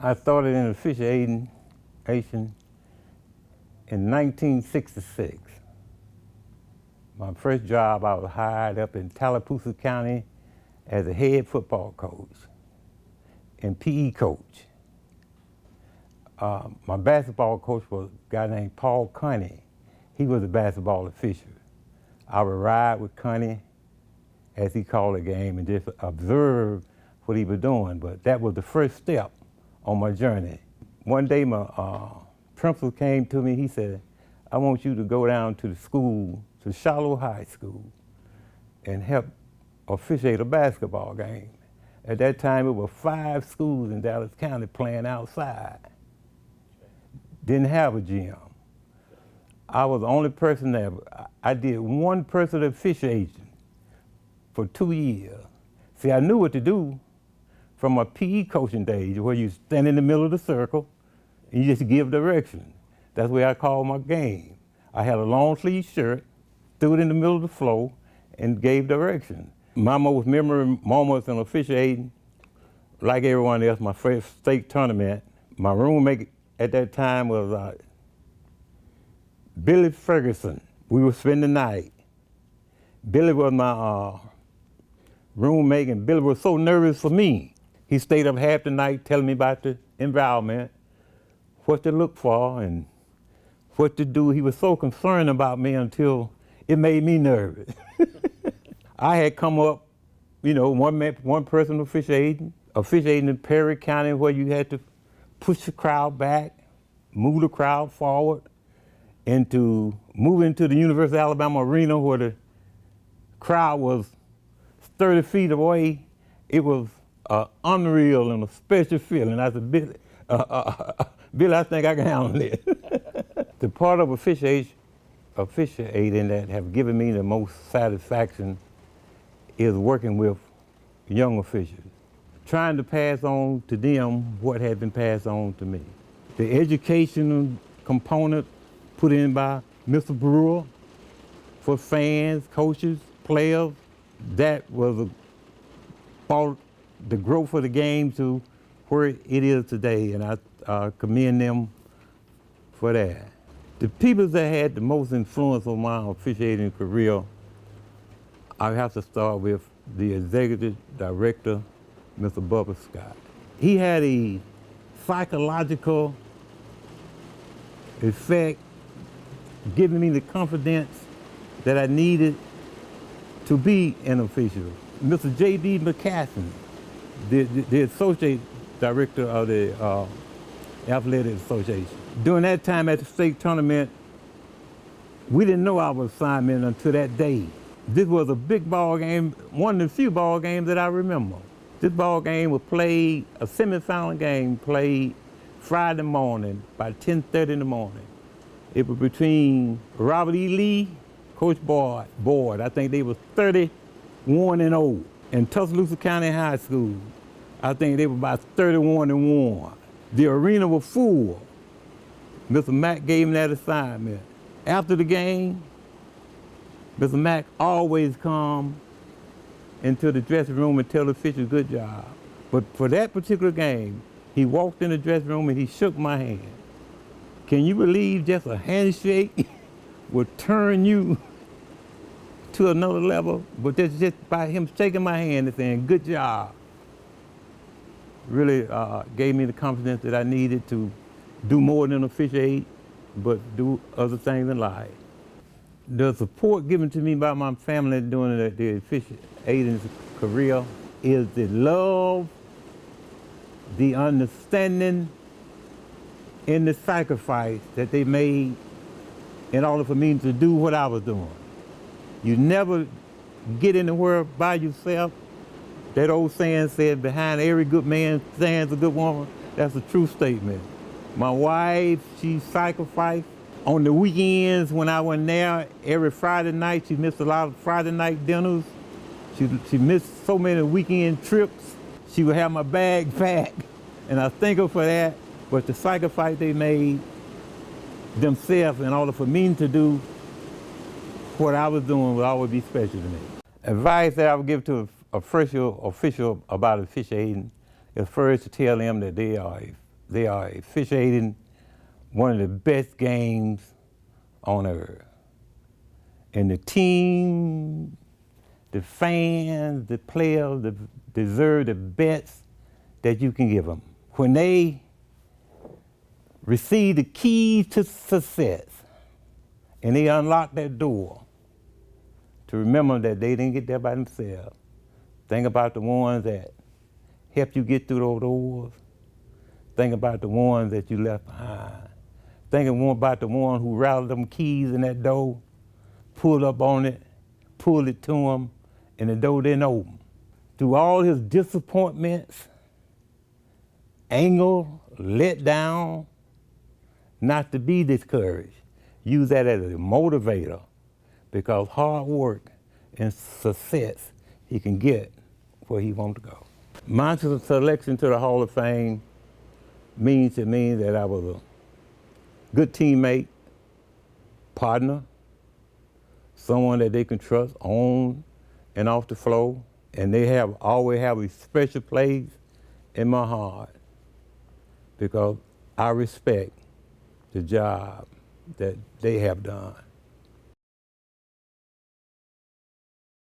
I started in officiating in 1966. My first job, I was hired up in Tallapoosa County as a head football coach and PE coach. My basketball coach was a guy named Paul Cunny. He was a basketball official. I would ride with Cunny, as he called the game, and just observe what he was doing. But that was the first step on my journey. One day my principal came to me, he said, I want you to go down to the school, to Shiloh High School, and help officiate a basketball game. At that time, it was 5 schools in Dallas County playing outside. Didn't have a gym. I was the only person there. I did one person officiating for 2 years. See, I knew what to do from my PE coaching days, where you stand in the middle of the circle and you just give direction. That's where I called my game. I had a long sleeve shirt, threw it in the middle of the floor, and gave direction. My most memorable moments in officiating, like everyone else, my first state tournament, my roommate at that time was Billy Ferguson. We would spend the night. Billy was my roommate, and Billy was so nervous for me. He stayed up half the night telling me about the environment, what to look for, and what to do. He was so concerned about me until it made me nervous. I had come up, you know, one person officiating in Perry County, where you had to push the crowd back, move the crowd forward, and to move into the University of Alabama arena where the crowd was 30 feet away. It was unreal and a special feeling. I said, Billy, Billy, I think I can handle it. The part of officiating that have given me the most satisfaction is working with young officials, trying to pass on to them what had been passed on to me. The educational component put in by Mr. Brewer for fans, coaches, players, that was brought the growth of the game to where it is today, and I commend them for that. The people that had the most influence on my officiating career, I have to start with the executive director, Mr. Bubba Scott. He had a psychological effect, giving me the confidence that I needed to be an official. Mr. J.D. McCassin, the associate director of the Athletic Association. During that time at the state tournament, we didn't know our assignment until that day. This was a big ball game, one of the few ball games that I remember. This ball game was played, a semifinal game played Friday morning by 10:30 in the morning. It was between Robert E. Lee, Coach Boyd. I think they was 31-0. And Tuscaloosa County High School, I think they were about 31-1. The arena was full. Mr. Mack gave me that assignment. After the game, Mr. Mack always come into the dressing room and tell the officials, good job. But for that particular game, he walked in the dressing room and he shook my hand. Can you believe just a handshake would turn you to another level? But that's just by him shaking my hand and saying, good job. Really gave me the confidence that I needed to do more than officiate, but do other things in life. The support given to me by my family during the officiating career is the love, the understanding, and the sacrifice that they made in order for me to do what I was doing. You never get anywhere by yourself. That old saying said, behind every good man stands a good woman. That's a true statement. My wife, she sacrificed. On the weekends when I went there, every Friday night, she missed a lot of Friday night dinners. She missed so many weekend trips. She would have my bag packed, and I thank her for that. But the sacrifice they made themselves in order for me to do what I was doing would always be special to me. Advice that I would give to a official about officiating is first to tell them that they are they are officiating one of the best games on earth. And the team, the fans, the players deserve the best that you can give them. When they receive the key to success and they unlock that door, to remember that they didn't get there by themselves. Think about the ones that helped you get through those doors. Think about the ones that you left behind. Think about the one who rattled them keys in that door, pulled up on it, pulled it to them, and the door didn't open. Through all his disappointments, anger, let down, not to be discouraged. Use that as a motivator, because hard work and success, he can get where he wants to go. My selection to the Hall of Fame means to me that I was a good teammate, partner, someone that they can trust on and off the floor, and they always have a special place in my heart because I respect the job that they have done.